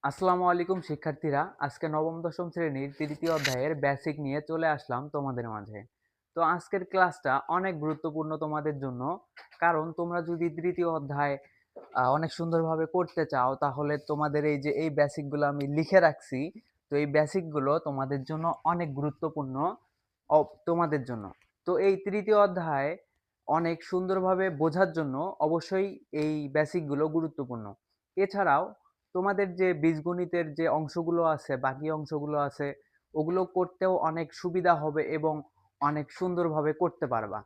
আসসালামু আলাইকুম শিক্ষার্থীরা, আজকে নবম দশম শ্রেণীর তৃতীয় অধ্যায়ের বেসিক নিয়ে চলে আসলাম তোমাদের মাঝে। তো আজকের ক্লাসটা অনেক গুরুত্বপূর্ণ তোমাদের জন্য, কারণ তোমরা যদি তৃতীয় অধ্যায় অনেক সুন্দরভাবে করতে চাও তাহলে তোমাদের এই যে এই বেসিকগুলো আমি লিখে রাখছি, তো এই বেসিকগুলো তোমাদের জন্য অনেক গুরুত্বপূর্ণ তোমাদের জন্য। তো এই তৃতীয় অধ্যায় অনেক সুন্দরভাবে বোঝার জন্য অবশ্যই এই বেসিকগুলো গুরুত্বপূর্ণ। এছাড়াও তোমাদের যে বীজগণিতের যে অংশগুলো আছে, বাকি অংশগুলো আছে, ওগুলো করতেও অনেক সুবিধা হবে এবং অনেক সুন্দরভাবে করতে পারবা।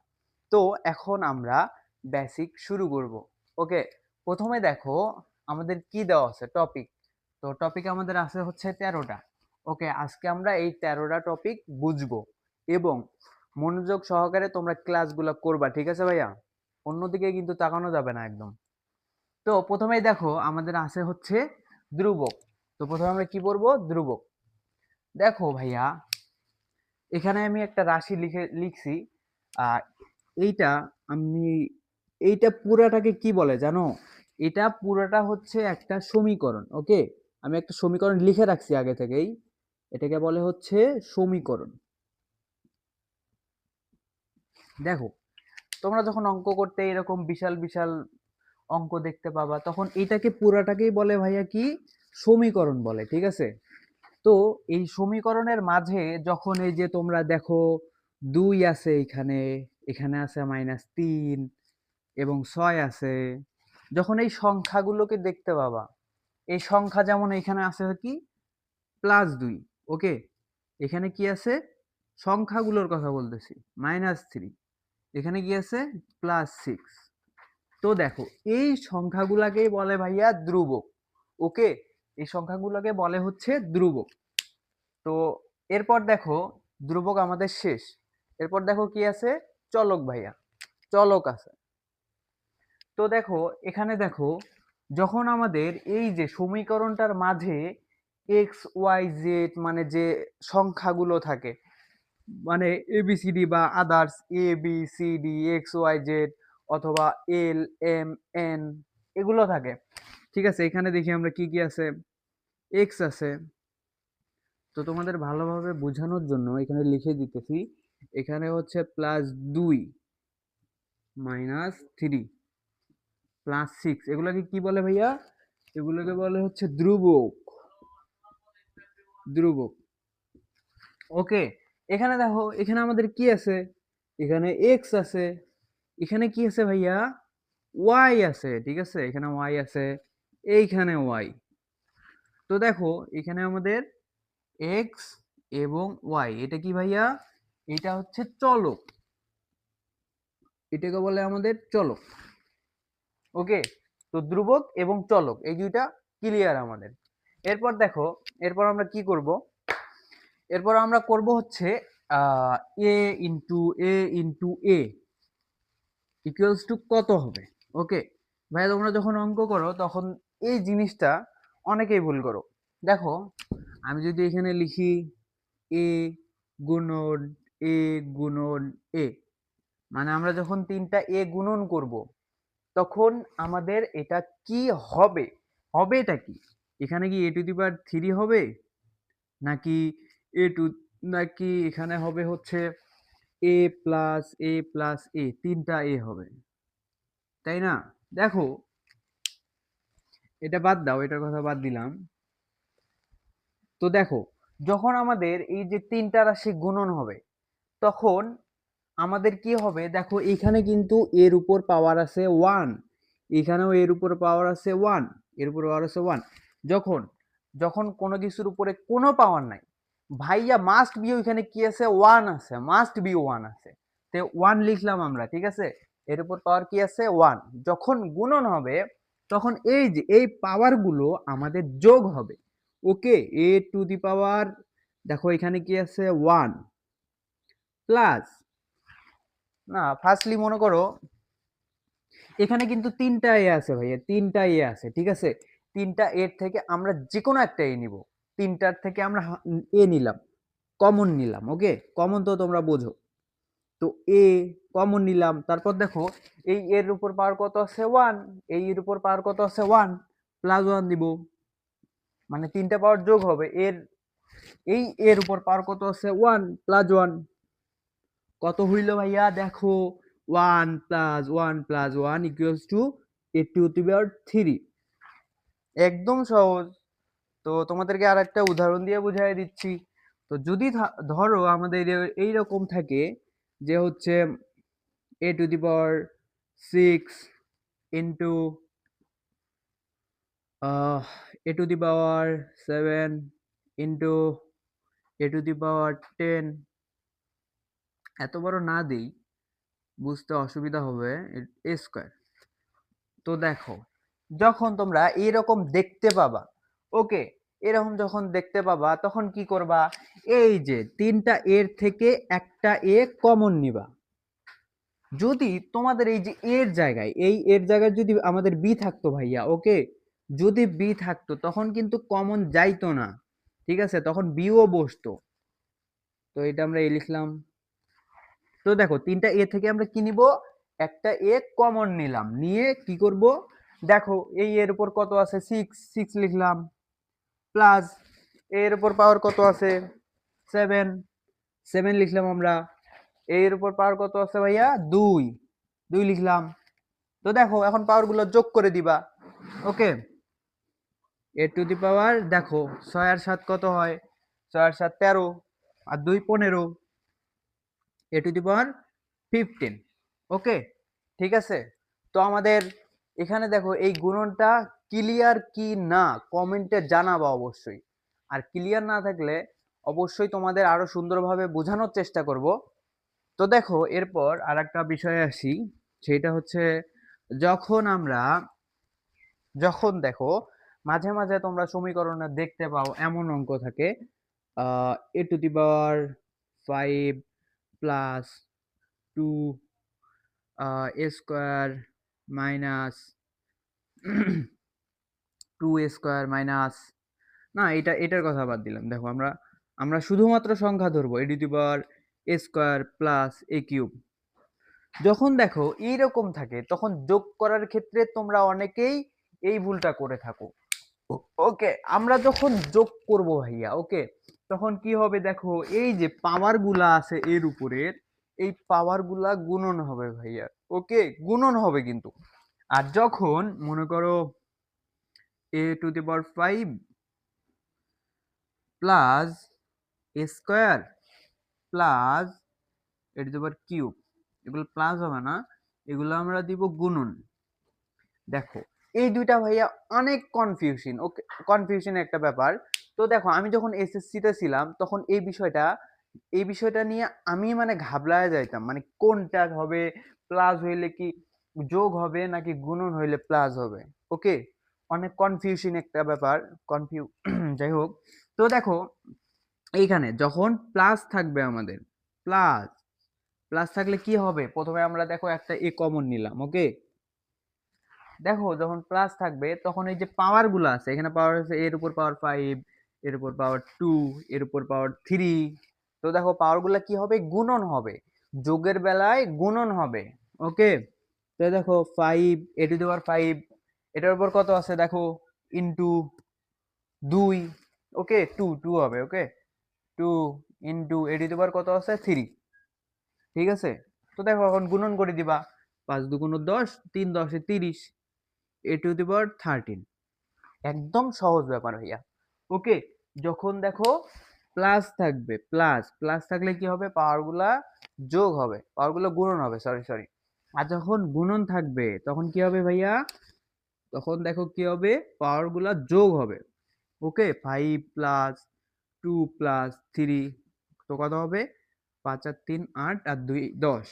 তো এখন আমরা বেসিক শুরু করব। ওকে, প্রথমে দেখো আমাদের কি দেওয়া আছে টপিক। তো টপিক আমাদের আছে হচ্ছে 13টা। ওকে, আজকে আমরা এই 13টা টপিক বুঝবো এবং মনোযোগ সহকারে তোমরা ক্লাসগুলো করবা, ঠিক আছে ভাইয়া? অন্যদিকে কিন্তু তাকানো যাবে না একদম। তো প্রথমেই দেখো আমাদের আছে হচ্ছে ধ্রুবক। তো প্রথমে আমরা কি পড়বো? ধ্রুবক। দেখো ভাইয়া, এখানে আমি একটা রাশি লিখছি। আহ এইটা আমি এইটা পুরাটাকে কি বলে জানো? এটা পুরাটা হচ্ছে একটা সমীকরণ। ওকে, আমি একটা সমীকরণ লিখে রাখছি আগে থেকেই। এটাকে বলে হচ্ছে সমীকরণ। দেখো, তোমরা যখন অঙ্ক করতে এরকম বিশাল বিশাল অঙ্ক দেখতে পাবা, তখন এটাকে পুরাটাকেই বলে ভাইয়া কি? সমীকরণ বলে, ঠিক আছে? তো এই সমীকরণের মাঝে যখন এই যে তোমরা দেখো 2 আছে এখানে, এখানে আছে -3 এবং 6 আছে, যখন এই সংখ্যাগুলোকে দেখতে পাবা, এই সংখ্যা যেমন এখানে আছে কি +2। ওকে, এখানে কি আছে? সংখ্যাগুলোর কথা বলতেছি, -3। এখানে কি আছে? +6। তো দেখো, এই সংখ্যাগুলাকেই বলে ভাইয়া ধ্রুবক। ওকে, এই সংখ্যাগুলোকে বলে হচ্ছে ধ্রুবক। তো এরপর দেখো, ধ্রুবক আমাদের শেষ। এরপর দেখো কি আছে? চলক ভাইয়া, চলক আছে। তো দেখো, এখানে দেখো, যখন আমাদের এই যে সমীকরণটার মাঝে এক্স ওয়াই জেড মানে যে সংখ্যাগুলো থাকে, মানে এবিসিডি বা others, A B C D X Y Z অথবা এল এম এন, এগুলো থাকে, ঠিক আছে? এখানে দেখি আমরা কি কি আছে। এক্স আছে। তো তোমাদের ভালোভাবে বোঝানোর জন্য এখানে লিখে দিতেছি। এখানে হচ্ছে +2 -3 +6, এগুলোকে কি বলে ভাইয়া? এগুলোকে বলে হচ্ছে ধ্রুবক। ধ্রুবক। ওকে, এখানে দেখো, এখানে আমাদের কি আছে? এখানে এক্স আছে। এখানে কি আছে ভাইয়া? ওয়াই আছে, ঠিক আছে? এখানে ওয়াই আছে, এইখানে ওয়াই। তো দেখো, এখানে আমাদের এক্স এবং ওয়াই, এটা কি ভাইয়া? এটা হচ্ছে চলক। এটাকে বলে আমাদের চলক। ওকে, তো ধ্রুবক এবং চলক এই দুইটা ক্লিয়ার আমাদের। এরপর দেখো, এরপর আমরা কি করব? এরপর আমরা করব হচ্ছে A into A into A equals to কত হবে? ওকে ভাইয়া, তোমরা যখন অঙ্ক করো তখন এই জিনিসটা অনেকেই ভুল করো। দেখো, আমি যদি এখানে লিখি এ গুণন এ গুণন এ, মানে আমরা যখন তিনটা এ গুণন করব তখন আমাদের এটা কি হবে? হবে এটা কি? এখানে কি a⁻³ হবে, নাকি এ টু, নাকি এখানে হবে হচ্ছে a+a+a, তিনটা এ হবে, তাই না? দেখো, এটা বাদ দাও, এটার কথা বাদ দিলাম। তো দেখো, যখন আমাদের এই যে তিনটা রাশি গুণন হবে তখন আমাদের কি হবে? দেখো, এখানে কিন্তু এর উপর পাওয়ার আছে 1, এখানেও এর উপর পাওয়ার আছে 1, এর উপর পাওয়ার আছে 1। যখন যখন কোনো কিছুর উপরে কোনো পাওয়ার নাই ভাইয়া, মাস্ট বি ওইখানে কি আছে? 1 আছে, মাস্ট বি 1 আছে। তো 1 লিখলাম আমরা, ঠিক আছে? এর উপর পাওয়ার কি আছে? 1। যখন গুণন হবে তখন এই যে এই পাওয়ার গুলো আমাদের যোগ হবে। ওকে, a⁻, দেখো এখানে কি আছে? 1 প্লাস, না ফার্স্টলি মনে করো এখানে কিন্তু তিনটা এ আছে ভাইয়া, তিনটা এ আছে, ঠিক আছে? তিনটা এর থেকে আমরা যে কোনো একটা এ নিব। তিনটার থেকে আমরা এ নিলাম, কমন নিলাম। ওকে, কমন তো তোমরা বোঝো। তো এ কমন নিলাম, তারপর দেখো এই এর উপর পাওয়ার কত আছে? 1, এই এর উপর পাওয়ার কত আছে? 1, +1 দিব। মানে 3টা পাওয়ার যোগ হবে এর উপর পাওয়ার কত আছে 1 প্লাস 1 কত হইল ভাইয়া দেখো 1 plus 1 plus 1 equals to a to the power 3 একদম সহজ। তো তোমাদেরকে আর একটা উদাহরণ দিয়ে বুঝাই দিচ্ছি। তো যদি ধরো আমাদের এইরকম থাকে যে হচ্ছে a to the power 6 into a to the power 7 into a to the power 10, এত বড় না দেই বুঝতে অসুবিধা হবে, a স্কয়ার। তো দেখো যখন তোমরা এরকম দেখতে পাবা, ওকে, এরকম যখন দেখতে পাবা তখন কি করবা, এই যে 3টা এর থেকে একটা এ কমন নিবা। যদি তোমাদের এই যে এর জায়গায় যদি আমাদের বি থাকতো ভাইয়া, ওকে, যদি বি থাকতো তখন কিন্তু কমন যাইতো না, ঠিক আছে, তখন বিও বসতো। তো এটা আমরা এই লিখলাম। তো দেখো 3টা এ থেকে আমরা কি নিব, একটা এ কমন নিলাম, নিয়ে কি করব, দেখো এই এর উপর কত আছে 6 লিখলাম, প্লাস এর উপর পাওয়ার কত আছে 7 লিখলাম আমরা, এর উপর পাওয়ার কত আছে ভাইয়া 2 লিখলাম। তো দেখো এখন পাওয়ার গুলো যোগ করে দিবা, ওকে, এ টু দি পাওয়ার দেখো 6 আর 7 কত হয়, 6 আর 7 13 আর 2 15, এ টু দি পাওয়ার 15, ওকে, ঠিক আছে। তো আমাদের এখানে দেখো এই গুণনটা ক্লিয়ার কি না কমেন্টে জানাবা অবশ্যই, আর ক্লিয়ার না থাকলে অবশ্যই তোমাদের আরো সুন্দরভাবে বোঝানোর চেষ্টা করব। তো দেখো এরপর আর একটা বিষয়ে আসি, সেটা হচ্ছে যখন আমরা যখন দেখো মাঝে মাঝে তোমরা সমীকরণে দেখতে পাও এমন অঙ্ক থাকে A to the power 5 plus 2 A square minus 2 A square minus, না এটার কথা বাদ দিলাম, দেখো আমরা আমরা শুধুমাত্র সংখ্যা ধরবো A to the power A square plus A cube. যখন দেখো এইরকম থাকে তখন যোগ করার ক্ষেত্রে তোমরা অনেকেই এই ভুলটা করে থাকো, ওকে, আমরা যখন যোগ করব ভাইয়া, ওকে, তখন কি হবে দেখো এই যে পাওয়ার গুলা আছে এর উপরের, এই পাওয়ার গুলা গুণন হবে ভাইয়া, ওকে, গুণন হবে কিন্তু। আর যখন মনে করো A to the power 5 plus A square plus A to the power cube, এগুলো প্লাস হবে না, এগুলো আমরা দিব গুণন। দেখো এই দুইটা ভাইয়া অনেক কনফিউশন, ওকে, কনফিউশন একটা ব্যাপার। তো দেখো আমি যখন এসএসসি তে ছিলাম তখন এই বিষয়টা নিয়ে আমি মানে ঘাবড়ায় যাইতাম, মানে কোনটা হবে, প্লাস হইলে কি যোগ হবে নাকি গুণন হইলে প্লাস হবে, ওকে, অনেক কনফিউশন একটা ব্যাপার, কনফিউ যাই হোক। তো দেখো এইখানে যখন প্লাস থাকবে আমাদের, প্লাস প্লাস থাকলে কি হবে, প্রথমে আমরা দেখো একটা এ কমন নিলাম, ওকে, দেখো যখন প্লাস থাকবে তখন এই যে পাওয়ার গুলো আছে, এখানে পাওয়ার আছে এর উপর পাওয়ার 5, এর উপর পাওয়ার 2, এর উপর পাওয়ার 3, তো দেখো পাওয়ার গুলা কি হবে, গুণন হবে, যোগের বেলায় গুণন হবে, ওকে। তো দেখো 5 এ টু দি পাওয়ার 5, এটার উপর কত আছে দেখো ইনটু 2, ওকে, 2 হবে, ওকে, 2 ইনটু এ টু দি পাওয়ার কত আছে 3, ঠিক আছে। তো দেখো এখন গুণন করে দিবা, 5 দুগুণ 10, 3 10 30, এ টু দি পাওয়ার 13, একদম সহজ ব্যাপার ভাইয়া, ওকে। যখন দেখো প্লাস থাকবে, প্লাস প্লাস থাকলে কি হবে, পাওয়ার গুলা যোগ হবে, পাওয়ার গুলো গুণন হবে, সরি সরি। আর যখন গুণন থাকবে তখন কি হবে ভাইয়া, তখন দেখো কি হবে, পাওয়ার গুলা যোগ হবে, ওকে, 5 প্লাস 2 প্লাস 3, তো কত হবে 5 আর 3 8 আর 2 10,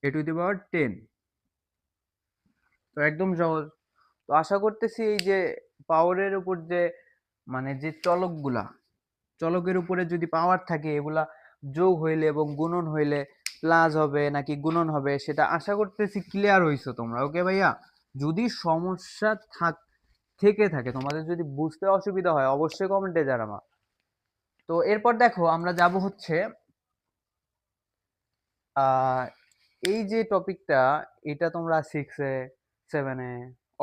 এ টু দি পাওয়ার 10। তো একদম সহজ। তো আশা করতেছি এই যে পাওয়ারের উপর যে মানে যে চলকের উপরে যদি পাওয়ার থাকে এগুলা যোগ হইলে এবং গুণন হইলে প্লাস হবে নাকি গুণন হবে সেটা আশা করতেছি ক্লিয়ার হইছো তোমরা, ওকে ভাইয়া। যদি সমস্যা থেকে থাকে, তোমাদের যদি বুঝতে অসুবিধা হয় অবশ্যই কমেন্টে জানাবা। তো এরপর দেখো আমরা যাব হচ্ছে আহ এই যে টপিকটা, এটা তোমরা 6 এ 7 এ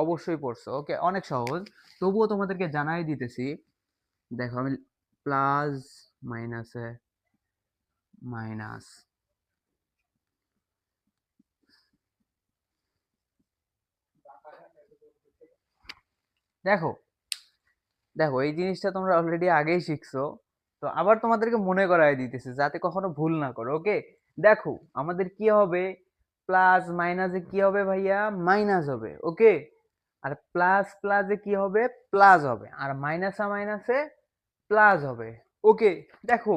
অবশ্যই পড়ছো। ওকে, অনেক সহজ, তবুও তোমাদেরকে জানাই দিতেছি। দেখো আমি প্লাস মাইনাসে মাইনাস, দেখো দেখো এই জিনিসটা তোমরা অলরেডি আগেই শিখছো, তো আবার তোমাদেরকে মনে করাই দিতেছি যাতে কখনো ভুল না করো। ওকে, দেখো আমাদের কি হবে, প্লাস মাইনাসে কি হবে ভাইয়া, মাইনাস হবে। ওকে, আর প্লাস প্লাসে কি হবে, প্লাস হবে। আর মাইনাসে মাইনাসে প্লাস হবে। ওকে, দেখো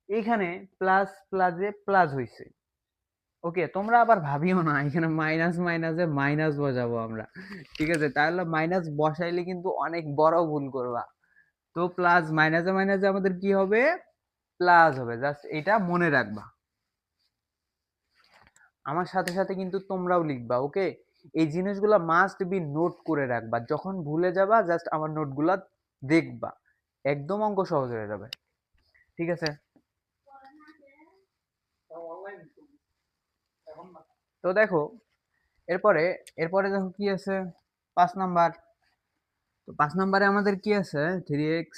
এইখানে প্লাস প্লাসে প্লাস হইছে। ওকে, তোমরা আবার ভাবিও না এখানে মাইনাস মাইনাসে মাইনাস বসাবো আমরা, ঠিক আছে? তাহলে মাইনাস বসাইলে কিন্তু অনেক বড় ভুল করবা। তো প্লাস মাইনাসে মাইনাসে আমাদের কি হবে, প্লাস হবে। জাস্ট এটা মনে রাখবা, আমার সাথে সাথে কিন্তু তোমরাও লিখবা। ওকে, এই জিনিসগুলো মাস্ট বি নোট করে রাখবা, যখন ভুলে যাবা জাস্ট আমার নোটগুলা দেখবা, একদম অঙ্ক সহজ হয়ে যাবে। ঠিক আছে? তো দেখো এরপরে এরপরে দেখো কি আছে, 5 নাম্বার। তো 5 নাম্বারে আমাদের কি আছে, 3x।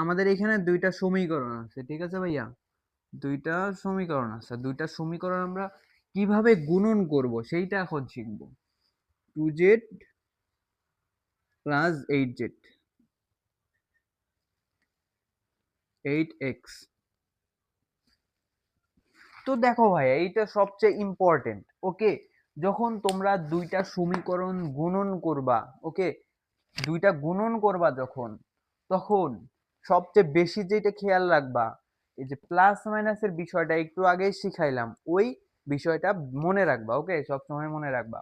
আমাদের এখানে দুইটা সমীকরণ আছে, ঠিক আছে ভাইয়া? দুইটা সমীকরণ আছে, দুইটা সমীকরণ আমরা কিভাবে গুণন করব সেইটা এখন শিখবো। 2z plus 8z, 8x। তো দেখো ভাইয়া এইটা সবচেয়ে ইম্পর্টেন্ট। ওকে, যখন তোমরা দুইটা সমীকরণ গুণন করবা, ওকে, দুইটা গুণন করবা যখন, তখন সবচেয়ে বেশি যেটা খেয়াল রাখবা, এই যে প্লাস মাইনাসের বিষয়টা একটু আগেই শিখাইলাম, ওই বিষয়টা মনে রাখবা। ওকে, সবসময় মনে রাখবা।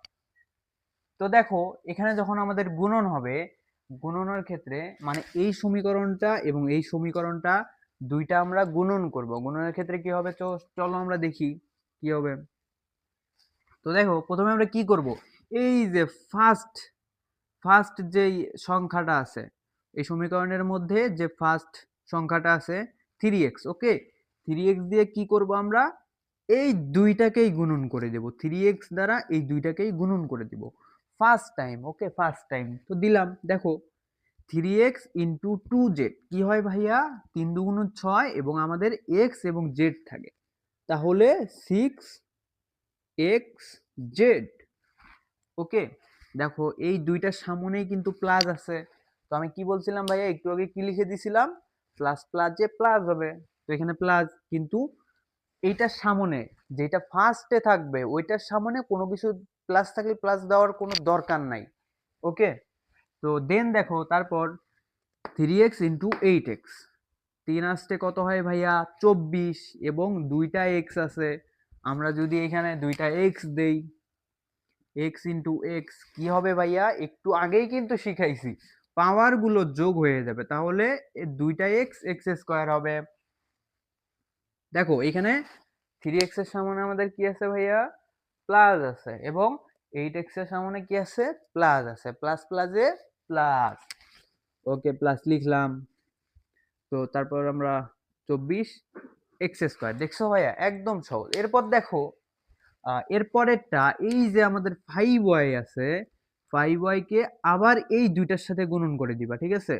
তো দেখো এখানে যখন আমাদের গুণন হবে, গুণনের ক্ষেত্রে মানে এই সমীকরণটা এবং এই সমীকরণটা দুইটা আমরা গুণন করব, গুণনের ক্ষেত্রে কি হবে, চলো আমরা দেখি কি হবে। তো দেখো প্রথমে আমরা কি করব, এই যে ফার্স্ট ফার্স্ট যেই সংখ্যাটা আছে, এই সমীকরণের মধ্যে যে ফার্স্ট সংখ্যাটা আছে 3x। ওকে, 3x দিয়ে কি করব আমরা, এই দুইটাকেই গুণন করে দেব, 3x দ্বারা এই দুইটাকেই গুণন করে দেব ফার্স্ট টাইম। ওকে, ফার্স্ট টাইম তো দিলাম। দেখো 3x ইন্টু 2z কি হয় ভাইয়া, 3×2=6 এবং আমাদের x এবং z থাকে, তাহলে 6xz। ওকে, দেখো এই দুইটার সামনেই কিন্তু প্লাস আছে। তো আমি কি বলছিলাম ভাইয়া, একটু আগে কি লিখে দিছিলাম, প্লাস প্লাস যে প্লাস হবে। তো এখানে প্লাস, কিন্তু এইটার সামনে যেটা ফার্স্টে থাকবে ওইটার সামনে কোনো কিছু প্লাস থাকলে প্লাস দেওয়ার কোনো দরকার নাই। ওকে, তো দেন দেখো তারপর 3x ইন্টু 8x, 3 আসতে কত হয় ভাইয়া, 24, এবং দুইটা এক্স আছে। আমরা যদি এখানে দুইটা এক্স দেই, এক্স ইন্টু এক্স কি হবে ভাইয়া, একটু আগেই কিন্তু শিখাইছি, পাওয়ার গুলো যোগ হয়ে যাবে, তাহলে দুইটা এক্স এক্স স্কোয়ার হবে। দেখো এখানে 3x এর সামনে আমাদের কি আছে ভাইয়া, প্লাস আছে, এবং 8x এর সামনে কি আছে, প্লাস আছে, প্লাস প্লাসে প্লাস। ওকে, প্লাস লিখলাম। তো তারপর আমরা 24 x² দেখছো ভাইয়া, একদম সহজ। এরপর দেখো এরপরেরটা, এই যে আমাদের 5y আছে, 5y কে আবার এই দুইটার সাথে গুণন করে দিবা, ঠিক আছে?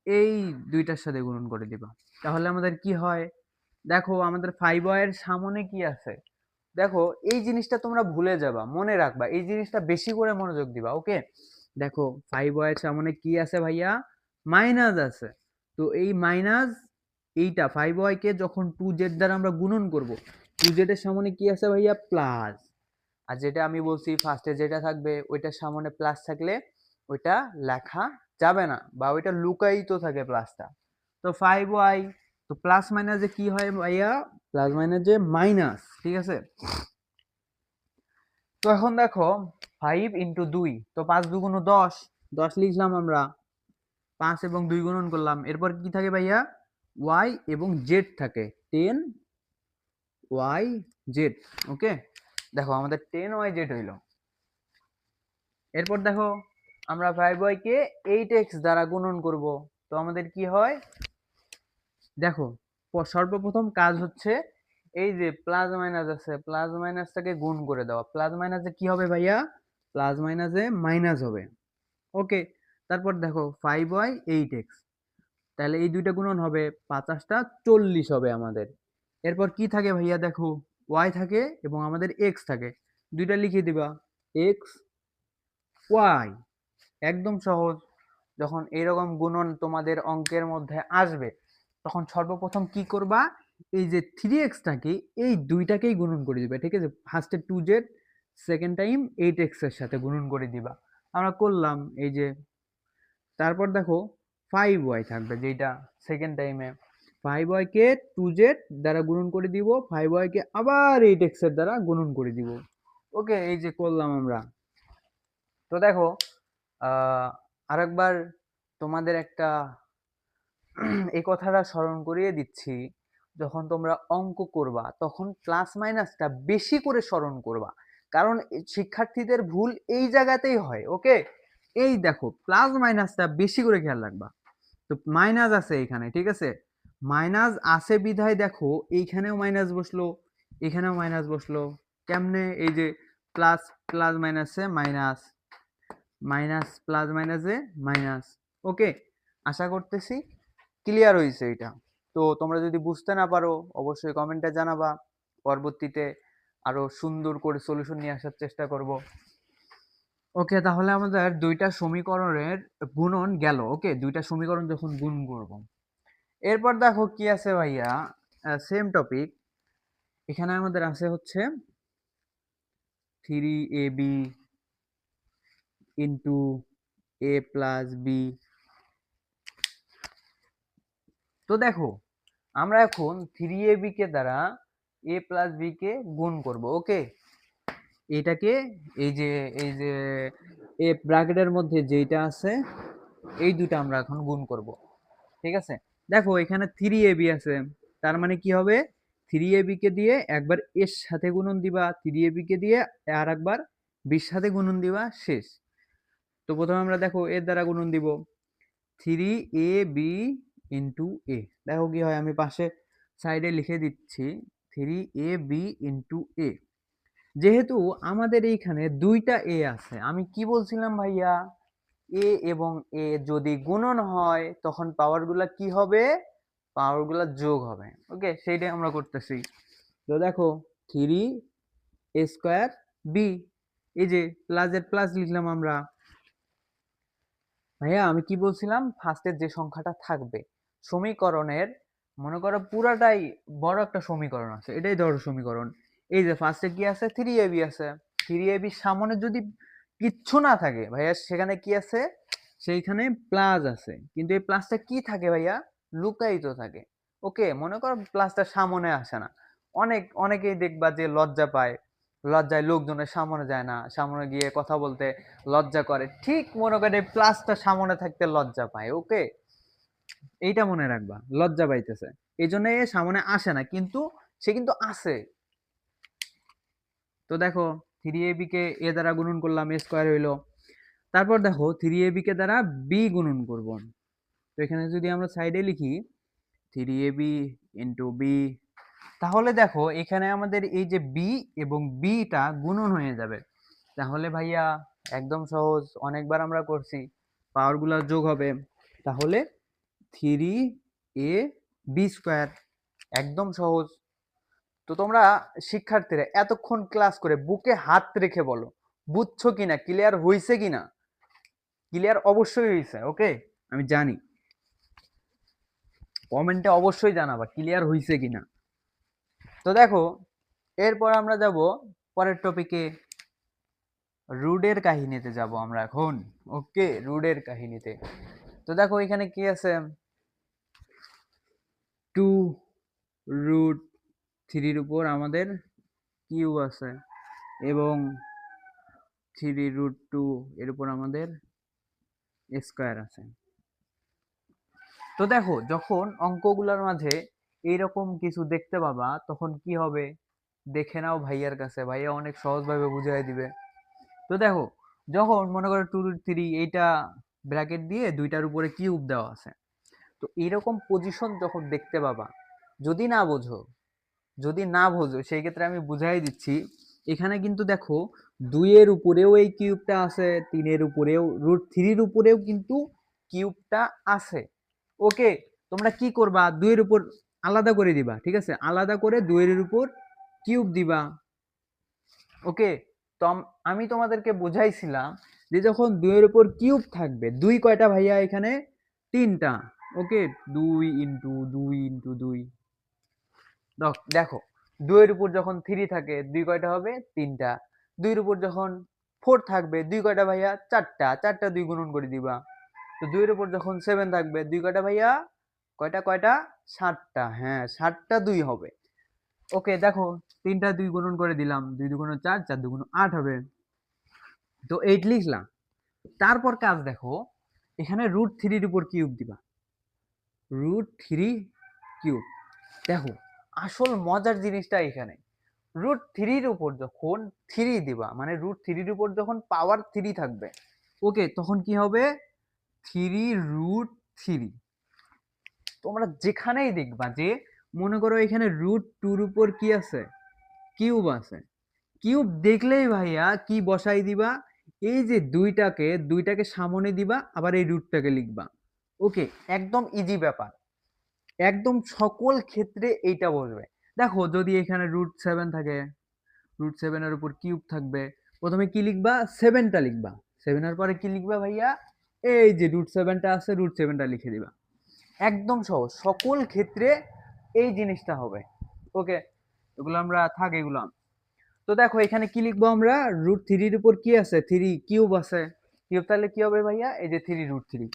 এই দুইটার সাথে গুণন করে দিবা, তাহলে আমাদের কি হয়, দেখো আমাদের 5y এর সামনে কি আছে, দেখো এই জিনিসটা তোমরা ভুলে যাবা, মনে রাখবা, এই জিনিসটা বেশি করে মনোযোগ দিবা। ওকে, দেখো 5y এর সামনে কি আছে ভাইয়া, মাইনাস আছে। তো এই মাইনাস, এইটা 5y কে যখন 2z দ্বারা আমরা গুণন করব, 2z এর সামনে কি আছে ভাইয়া, প্লাস। আর যেটা আমি বলছি ফার্স্টে যেটা থাকবে ওইটার সামনে প্লাস থাকলে ওইটা লেখা যাবে না, বা ওইটা লুকায়িত থাকে প্লাসটা। তো 5y, তো প্লাস মাইনাসে কি হয় ভাইয়া, প্লাস মাইনাসে মাইনাস, ঠিক আছে? তো এখন দেখো 5 × 2, তো 5×2=10, 10 লিখলাম আমরা, 5 এবং 2 গুণন করলাম, এরপর কি থাকে ভাইয়া, y এবং z থাকে, 10yz। ওকে, দেখো আমাদের 10yz হইলো। এরপর দেখো আমরা 5y কে 8x দ্বারা গুণন করব, তো আমাদের কি হয়, দেখো সর্বপ্রথম কাজ হচ্ছে এই যে প্লাস মাইনাস আছে, প্লাস মাইনাসটাকে গুণ করে দেওয়া, প্লাস মাইনাসে কি হবে ভাইয়া, প্লাস মাইনাসে মাইনাস হবে। ওকে, তারপর দেখো 5y8x, তাহলে এই দুইটা গুণন হবে, 5 40 হবে আমাদের। এরপর কি থাকে ভাইয়া, দেখো y থাকে এবং আমাদের x থাকে, দুইটা লিখে দিবা, x y, একদম সহজ। যখন এরকম গুণন তোমাদের অঙ্কের মধ্যে আসবে তখন সর্বপ্রথম কি করবা, এই যে 3x-টাকে এই দুইটাকেই গুণন করে দিবা, ঠিক আছে? ফার্স্টে 2z, সেকেন্ড টাইম 8x এর সাথে গুণন করে দিবা, আমরা করলাম এই যে। তারপর দেখো 5y থাকবে, যেটা সেকেন্ড টাইমে 5y কে 2z দ্বারা গুণন করে দিব, 5y কে আবার 8x এর দ্বারা গুণন করে দিব। ওকে, এই যে করলাম আমরা। তো দেখো আরেকবার তোমাদের একটা এই কথাটা স্মরণ করিয়ে দিচ্ছি, যখন তোমরা অঙ্ক করবা তখন প্লাস মাইনাসটা বেশি করে স্মরণ করবা, কারণ শিক্ষার্থীদের ভুল এই জায়গাতেই হয়। ওকে, এই দেখো প্লাস মাইনাসটা বেশি করে খেয়াল রাখবা। তো মাইনাস আছে এখানে, ঠিক আছে? মাইনাস আছে বিধায় দেখো এইখানেও মাইনাস বসলো, এখানেও মাইনাস বসলো। কেমনে? এই যে প্লাস প্লাস মাইনাসে মাইনাস, মাইনাস প্লাস মাইনাসে মাইনাস। ওকে, আশা করতেছি ক্লিয়ার হয়েছে এটা। তো তোমরা যদি বুঝতে না পারো অবশ্যই কমেন্টে জানাবা, পরবর্তীতে আরো সুন্দর করে সলিউশন নিয়ে আসার চেষ্টা করব। ওকে, তাহলে আমাদের দুইটা সমীকরণের গুণন গেল। ওকে, দুইটা সমীকরণ যখন গুণ করব, এরপর দেখো কি আছে ভাইয়া, সেম টপিক। এখানে আমাদের আছে হচ্ছে 3ab into a plus B. তো দেখো আমরা এখন 3ab কে দ্বারা a প্লাস বি কে গুণ করব। ওকে, এটাকে এই যে এ ব্র্যাকেটের মধ্যে যেটা আছে এই দুটো আমরা এখন গুণ করব, ঠিক আছে? দেখো এখানে 3ab আছে, তার মানে কি হবে, 3ab কে দিয়ে একবার এর সাথে গুণন দিবা, 3ab কে দিয়ে আর একবার বির সাথে গুণন দিবা, শেষ। তো প্রথমে আমরা দেখো এর দ্বারা গুণন দিব, 3ab ইন্টু এ। দেখো কি হয়, আমি পাশে সাইডে লিখে দিচ্ছি 3ab ইন্টু এ। যেহেতু আমাদের এইখানে দুইটা এ আছে, আমি কি বলছিলাম ভাইয়া, এ এবং এ যদি গুণন হয় তখন পাওয়ারগুলা কি হবে, পাওয়ারগুলা যোগ হবে। ওকে, সেইটাই আমরা করতেছি। তো দেখো 3a²b, এই যে প্লাসের প্লাস লিখলাম আমরা। ভাইয়া আমি কি বলছিলাম, ফার্স্টের যে সংখ্যাটা থাকবে সমীকরণের, মনে করো পুরাটাই বড় একটা সমীকরণ আছে, এটাই ধরো সমীকরণ। এই যে ফার্স্টে কি আছে, 3ab আছে, 3ab সামনে যদি কিচ্ছু না থাকে ভাইয়া, সেখানে কি আছে, সেইখানে প্লাস আছে, কিন্তু এই প্লাসটা কি থাকে ভাইয়া, লুকায়িত থাকে। ওকে, মনে করো প্লাসটা সামনে আসে না, অনেকেই দেখবা যে লজ্জা পায়, লজ্জায় লোকজনের সামনে যায় না, সামনে গিয়ে কথা বলতে লজ্জা করে, ঠিক মনে করে প্লাসটা সামনে থাকতে লজ্জা পায়। ওকে, এইটা মনে রাখবা, লজ্জা পাইতেছে এই জন্য এ সামনে আসে না, কিন্তু সে কিন্তু আছে। তো দেখো 3ab কে এ দ্বারা গুণন করলাম, a স্কয়ার হইলো। তারপর দেখো 3ab কে দ্বারা b গুণন করব। তো এখানে যদি আমরা সাইডে লিখি 3ab ইন্টু বি, তাহলে দেখো এখানে আমাদের এই যে b এবং bটা গুণন হয়ে যাবে। তাহলে ভাইয়া একদম সহজ, অনেকবার আমরা করছি, পাওয়ারগুলো যোগ হবে, তাহলে 3ab², একদম সহজ। তো তোমরা শিক্ষার্থীরা এতক্ষণ ক্লাস করে বুকে হাত রেখে বলো বুঝছো কিনা, ক্লিয়ার হইছে কিনা? ক্লিয়ার অবশ্যই হইছে। ওকে, আমি জানি, কমেন্টে অবশ্যই জানাবা ক্লিয়ার হইছে কিনা। তো দেখো এরপর আমরা যাব পরের টপিকে, রুডের কাহিনীতে যাব আমরা এখন। ওকে, রুডের কাহিনীতে। তো দেখো এখানে কি আছে, 2√3 উপর আমাদের কিউব আছে এবং 3√2 এর উপর আমাদের স্কয়ার আছে। তো দেখো যখন অঙ্কগুলোর মাঝে এইরকম কিছু দেখতে পাবা তখন কি হবে, দেখে নাও ভাইয়ার কাছে, ভাইয়া অনেক সহজভাবে বুঝিয়ে দিবে। তো দেখো যখন মনে করো 2√3 এইটা ব্র্যাকেট দিয়ে দুইটার উপরে কিউব দেওয়া আছে, তো এরকম পজিশন যখন দেখতে পাবা, যদি না বোঝো, যদি না বোঝো সেই ক্ষেত্রে আমি বুঝাই দিচ্ছি। এখানে কিন্তু দেখো 2 এর উপরেও এই কিউবটা আছে, 3 এর উপরেও √3 এর উপরেও কিন্তু কিউবটা আছে। ওকে, তোমরা কি করবা, 2 এর উপর আলাদা করে দিবা, ঠিক আছে, আলাদা করে 2 এর উপর কিউব দিবা। ওকে, তো আমি তোমাদেরকে বুঝাইছিলাম যে যখন 2 এর উপর কিউব থাকবে, 2 কয়টা ভাইয়া এখানে? 3টা। ওকে, 2 ইনটু 2 ইনটু 2। দেখো 2 এর উপর যখন 3 থাকে 2 কয়টা হবে? 3টা। 2 এর উপর যখন 4 থাকবে 2 কয়টা ভাইয়া? 4টা। 4টা 2 গুণন করে দিবা। তো 2 এর উপর যখন 7 থাকবে 2 কয়টা ভাইয়া? কয়টা কয়টা? 7টা। হ্যাঁ, 7টা 2 হবে। ওকে, দেখো 3টা 2 গুণন করে দিলাম, 2 দুগুণ 4, 4 দুগুণ 8 হবে। তো 8 লিখলাম। তারপর কাজ দেখো, এখানে √3 এর উপর কিউব দিবা। √3 কিউব। দেখো আসল মজার জিনিসটা এখানে, √3 এর উপর যখন 3 দিবা, মানে √3 এর উপর যখন পাওয়ার 3 থাকবে, ওকে, তখন কি হবে? 3√3। তোমরা যেখানেই দেখবা যে, মনে করো এখানে √2 এর উপর কি আছে? কিউব আছে। কিউব দেখলেই ভাইয়া কি বসাই দিবা? এই যে দুইটাকে সামনে দিবা, আবার এই রুটটাকে লিখবা। ওকে, একদম ইজি ব্যাপার, একদম সকল ক্ষেত্রে এইটা বসবে। দেখো যদি এখানে √7 থাকে, √7 এর উপর কিউব থাকবে, প্রথমে কি লিখবা? 7টা লিখবা। 7 এর পরে কি লিখবা ভাইয়া? এই যে √7টা আছে, √7টা লিখে দিবা। একদম সহজ, সকল ক্ষেত্রে এই জিনিসটা হবে। ওকে, এগুলো আমরা থাক এগুলো। তো দেখো এখানে কি লিখবো আমরা? √3 এর উপর কি আছে? 3 কিউব আছে। কিউব তাহলে কি হবে ভাইয়া? এই যে 3√3,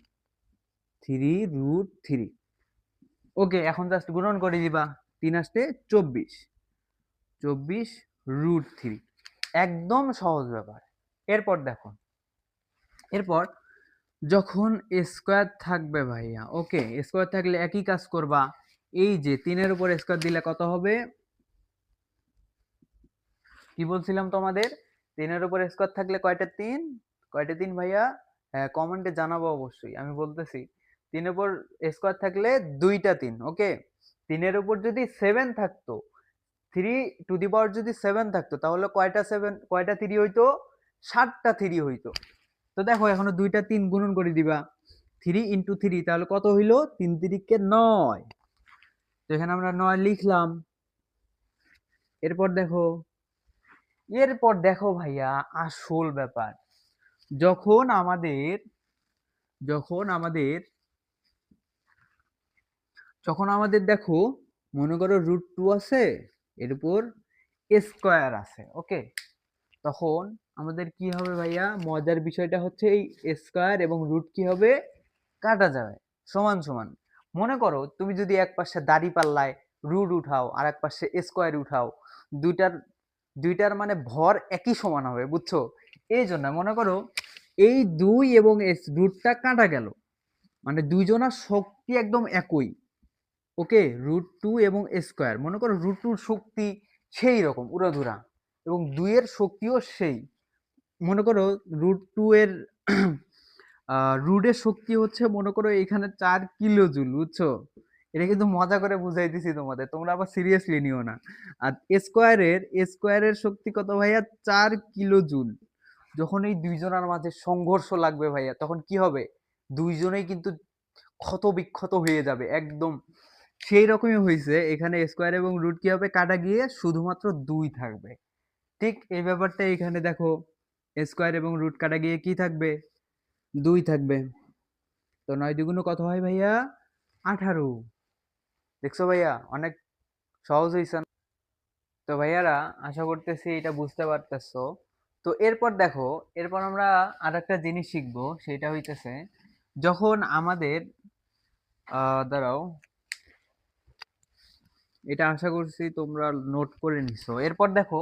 3√3। ওকে, এখন জাস্ট গুণন করে দিবা। 3 আসতে 24, 24√3। একদম সহজ ব্যাপার। এরপর দেখো, এরপর যখন স্কোয়ার থাকবে ভাইয়া, ওকে, স্কোয়ার থাকলে একই কাজ করবা। এই যে 3 এর উপর স্কোয়ার দিলে কত হবে? কি বলছিলাম তোমাদের? 3 এর উপর স্কোয়ার থাকলে কয়টা 3? কয়টা 3 ভাইয়া? হ্যাঁ, কমেন্টে জানাবো অবশ্যই, আমি বলতেছি। 3 এর উপর স্কোয়ার থাকলে 2টা 3। ওকে, 3 এর উপর যদি 7 থাকতো, 3 টু দি পাওয়ার যদি 7 থাকতো, তাহলে কয়টা 7, কয়টা 3 হইতো? 7টা 3 হইতো। তো দেখো এখনো 2টা 3 গুণন করে দিবা। 3 ইনটু 3 তাহলে কত হইলো? 3 3 9। তো এখানে আমরা 9 লিখলাম। এরপর দেখো, এরপর দেখো ভাইয়া আসল ব্যাপার, যখন আমাদের যখন আমাদের যখন আমাদের দেখো, মনে করো √2 আছে, এর উপর স্কোয়ার আছে। ওকে, তখন আমাদের কি হবে ভাইয়া? মজার বিষয়টা হচ্ছে এই স্কোয়ার এবং রুট কি হবে? কাটা যাবে, সমান সমান। মনে করো তুমি যদি এক পাশে দাড়ি পাল্লায় রুট উঠাও আর এক পাশে স্কোয়ার উঠাও, দুইটার দুইটার মানে ভর একই সমান হবে, বুঝছো? এই জন্য মনে করো এই 2 এবং রুটটা কাটা গেল, মানে দুইজনার শক্তি একদম একই। ওকে, √2 এবং স্কোয়ার, মনে করো √2 শক্তি সেই রকম উড়াধুরা, এবং 2 এর শক্তিও সেই। মনে করো √2 এর রুটের শক্তি হচ্ছে, মনে করো এখানে 4 কিলো জুল, বুঝছো? এটা কিন্তু মজা করে বুঝাই দিছি তোমাদের, তোমরা আবার সিরিয়াসলি নিও না। আর স্কোয়ারের শক্তি কত ভাইয়া? 4 কিলো জুল। যখন এই দুইজনের মাঝে সংঘর্ষ লাগবে ভাইয়া, তখন কি হবে? দুইজনেই কিন্তু ক্ষত বিক্ষত হয়ে যাবে একদম। সেই রকমই হয়েছে এখানে, স্কোয়ার এবং রুট কি হবে? কাটা গিয়ে শুধুমাত্র 2 থাকবে। ঠিক এই ব্যাপারটা এখানে দেখো, স্কোয়ার এবং রুট কাটা গিয়ে কি থাকবে? 2 থাকবে। তো 9 দুগুণ কত হয় ভাইয়া? 18। দেখছো ভাইয়া, অনেক সহজ হয়েছে না? তো ভাইয়ারা, আশা করতেছি এটা বুঝতে পারতেছো। তো এরপর দেখো, এরপর আমরা আর একটা জিনিস শিখবো, সেটা হইতেছে যখন আমাদের দাঁড়াও, এটা আশা করছি তোমরা নোট করে নিছো। এরপর দেখো,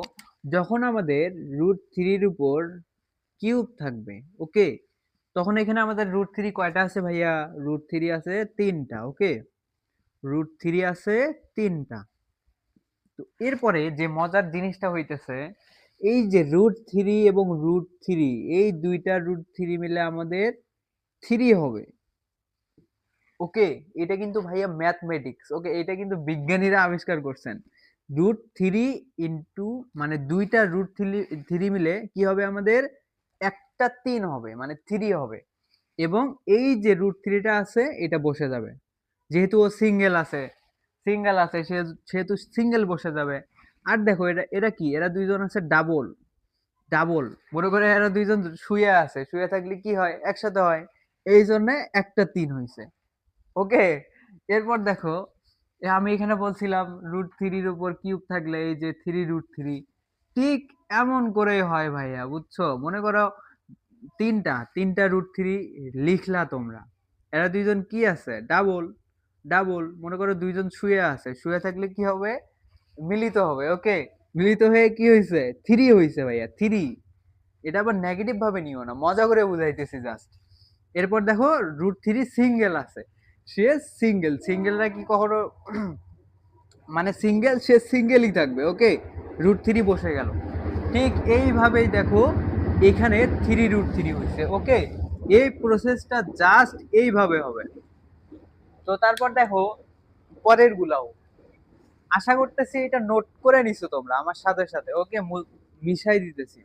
যখন আমাদের √3 এর উপর কিউব থাকবে, ওকে, তখন এখানে আমাদের √3 কয়টা আছে ভাইয়া? √3 আছে 3টা। ওকে, √3 আছে 3টা। তো এরপরে যে মজার জিনিসটা হইতেছে, এই যে √3 এবং √3, এই দুইটা √3 মিলে আমাদের 3 হবে। ওকে, এটা কিন্তু ভাইয়া ম্যাথমেটিক্স। ওকে, এটা কিন্তু বিজ্ঞানীরা আবিষ্কার করছেন। √3 ইন্টু মানে দুইটা √3 মিলে কি হবে আমাদের একটা 3 হবে, মানে 3 হবে। এবং এই যে √3টা আছে এটা বসে যাবে, যেহেতু ও সিঙ্গেল আছে সেহেতু সিঙ্গেল বসে যাবে। আর দেখো এটা এটা কি, এরা দুইজন আছে ডাবল ডাবল, মনে করে এরা দুইজন শুয়ে থাকলে কি হয়, একসাথে হয়, এই জন্য একটা 3 হয়েছে। ওকে, এরপর দেখো আমি এখানে বলছিলাম √3 উপর কিউব থাকলে এই যে 3√3, ঠিক এমন করেই হয় ভাইয়া, বুঝছো? মনে করো তিনটা √3 লিখলা তোমরা, এরা দুইজন কি আছে, ডাবল ডাবল, মনে করো দুইজন শুয়ে থাকলে কি হবে, মিলিত হবে। ওকে, মিলিত হয়ে কি হয়েছে, 3 হয়েছে ভাইয়া, 3। এটা আবার নেগেটিভ ভাবে নিও না, মজা করে বুঝাইতেছি জাস্ট। এরপর দেখো √3 সিঙ্গেল আছে, সে সিঙ্গেলরা কি কখনো মানে সে সিঙ্গেলই থাকবে। ওকে, √3 বসে গেল। ঠিক এইভাবেই দেখো এখানে 3√3 হয়েছে। ওকে, এই প্রসেসটা জাস্ট এইভাবে হবে। তো তারপর দেখো পরের গুলাও, আশা করতেছি এটা নোট করে নিছো তোমরা আমার সাথে সাথে। ওকে, মিশাই দিতেছি।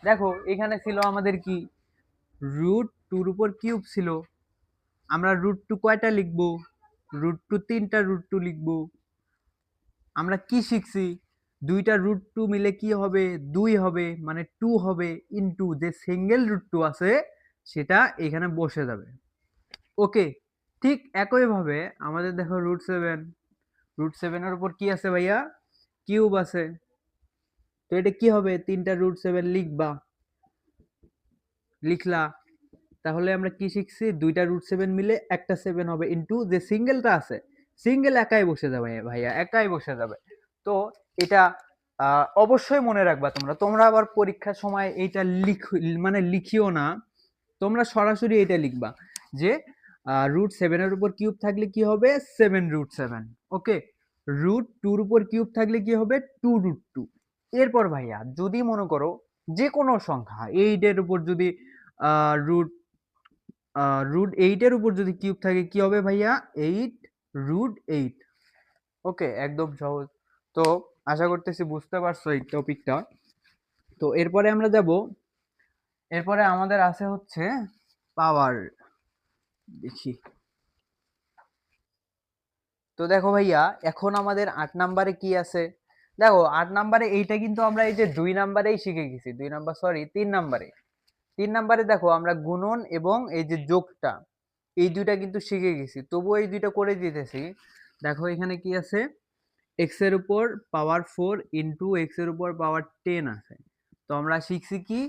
দেখো এখানে ছিল আমাদের কি, √2 উপর কিউব ছিল, আমরা √2 কয়টা লিখবো, √2 তিনটা √2 লিখবো। আমরা কি শিখছি, দুইটা √2 মিলে কি হবে, 2 হবে, মানে 2 হবে, ইনটু যে সিঙ্গেল √2 আছে সেটা এখানে বসে যাবে। ওকে, ঠিক একই ভাবে আমাদের দেখো √7 এর উপর কি আছে ভাইয়া, কিউব আছে। তো এটা কি হবে, তিনটা √7 লিখলা, তাহলে আমরা কি শিখছি, দুইটা √7 মিলে একটা 7 হবে, ইনটু যে সিঙ্গেলটা আছে, সিঙ্গেল একাই বসে যাবে ভাইয়া, একাই বসে যাবে। তো এটা অবশ্যই মনে রাখবা তোমরা আবার পরীক্ষার সময় এইটা মানে লিখিও না, তোমরা সরাসরি এটা লিখবা যে √7 এর উপর কিউব থাকলে কি হবে, 7√7। ওকে, √2 উপর কিউব থাকলে কি হবে, 2√2। এরপর ভাইয়া যদি মনে করো যে কোনো সংখ্যা 8 এর উপর যদি রুট √8 এর উপর যদি কিউব থাকে কি হবে ভাইয়া, 8√8। ওকে, একদম সহজ। তো আশা করতেছি বুঝতে পারছো এই টপিকটা। তো এরপরে আমাদের আছে হচ্ছে পাওয়ার, দেখি। তো দেখো ভাইয়া এখন আমাদের 8 নাম্বারে কি আছে, দেখো 8 নাম্বারে এইটা কিন্তু আমরা এই যে 2 নাম্বারেই শিখে গেছি, 2 নাম্বার সরি 3 নাম্বারে। 3 নাম্বারে দেখো আমরা গুণন এবং এই যে যোগটা, এই দুইটা কিন্তু শিখে গেছি, তবুও এই দুইটা করে দিতেছি। দেখো এখানে কি আছে, এক্স এর উপর পাওয়ার 4 ইন্টু এক্স এর উপর পাওয়ার 10 আছে। তো আমরা শিখছি কি,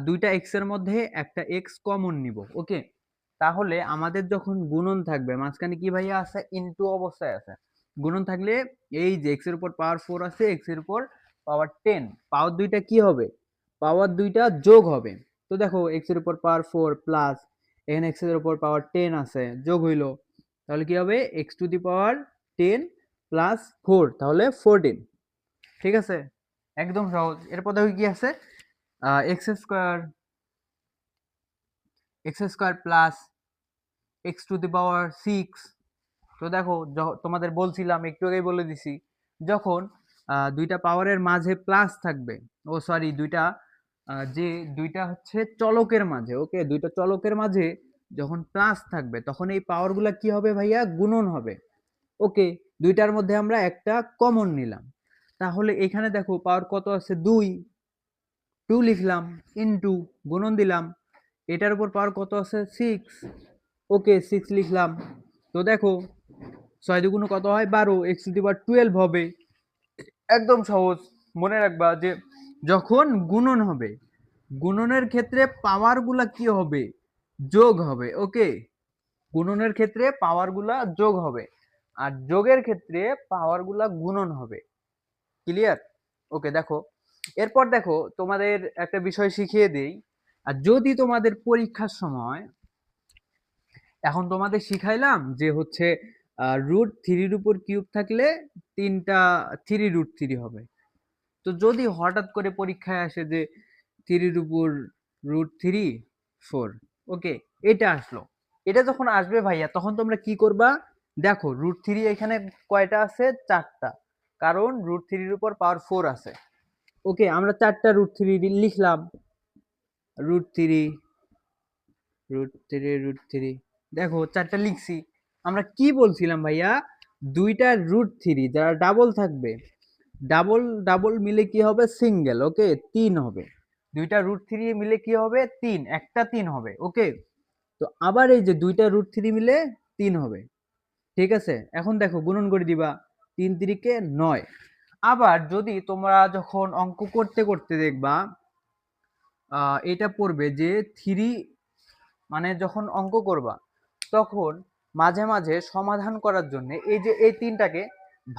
দুইটা এক্স এর মধ্যে একটা এক্স কমন নিব। ওকে, তাহলে আমাদের যখন গুণন থাকবে মাঝখানে কি ভাইয়া আছে, ইনটু অবস্থায় আছে, গুণন থাকলে এই যে এক্স এর উপর পাওয়ার 4 আছে, এক্স এর উপর পাওয়ার 10, পাওয়ার দুইটা কি হবে, পাওয়ার দুইটা যোগ হবে। তো দেখো এক্স এর উপর পাওয়ার 4 প্লাস এখানে এক্স এর উপর পাওয়ার 10 আছে, যোগ হইলো, তাহলে কি হবে, x to the power 10 plus 4, তাহলে 14। ঠিক আছে, একদম সহজ। এরপর দেখো কি আছে, X square plus X to the power 6। তো দেখো তোমাদের বলছিলাম একটু আগেই বলে দিছি, যখন দুইটা পাওয়ারের মাঝে প্লাস থাকবে, ও সরি দুইটা যে দুইটা হচ্ছে চলকের মাঝে, ওকে, দুইটা চলকের মাঝে যখন প্লাস থাকবে তখন এই পাওয়ারগুলা কি হবে ভাইয়া, গুণন হবে। ওকে, দুইটার মধ্যে আমরা একটা কমন নিলাম, তাহলে এখানে দেখো পাওয়ার কত আছে, 2 লিখলাম, ইনটু গুণন দিলাম, এটার উপর পাওয়ার কত আছে, 6। ওকে, 6 লিখলাম। তো দেখো 6 দুগুণ কত হয়, 12, এক্স টু দি পাওয়ার 12 হবে। একদম সহজ। মনে রাখবা যে যখন গুণন হবে, গুণনের ক্ষেত্রে পাওয়ার গুলা কি হবে, যোগ হবে। ওকে, গুণনের ক্ষেত্রে পাওয়ার গুলা যোগ হবে, আর যোগের ক্ষেত্রে পাওয়ার গুলা গুণন হবে। ক্লিয়ার? ওকে, দেখো এরপর দেখো তোমাদের একটা বিষয় শিখিয়ে দেই। আর যদি তোমাদের পরীক্ষার সময়, এখন তোমাদের শিখাইলাম যে হচ্ছে √3 উপর কিউব থাকলে তিনটা 3√3 হবে। তো যদি হঠাৎ করে পরীক্ষায় আসে যে 3 উপর √3 4, ওকে, এটা আসলো, এটা যখন আসবে ভাইয়া তখন তোমরা কি করবা, দেখো √3 এখানে কয়টা আছে, 4টা, কারণ √3 উপর পাওয়ার 4 আছে। ওকে, আমরা 4টা √3 লিখলাম, √3 √3 দেখো 4টা লিখছি। আমরা কি বলছিলাম ভাইয়া, দুইটা √3 যারা ডাবল থাকবে, ডাবল ডাবল মিলে কি হবে, সিঙ্গেল। ওকে, 3 হবে। দুইটা √3 মিলে কি হবে, 3, একটা 3 হবে। ওকে, তো আবার এই যে দুইটা √3 মিলে 3 হবে। ঠিক আছে, এখন দেখো গুণন করে দিবা, 3 3 9। আবার যদি তোমরা যখন অঙ্ক করতে করতে দেখবা এটা পড়বে যে 3, মানে যখন অঙ্ক করবা তখন মাঝে মাঝে সমাধান করার জন্য এই যে এই তিনটাকে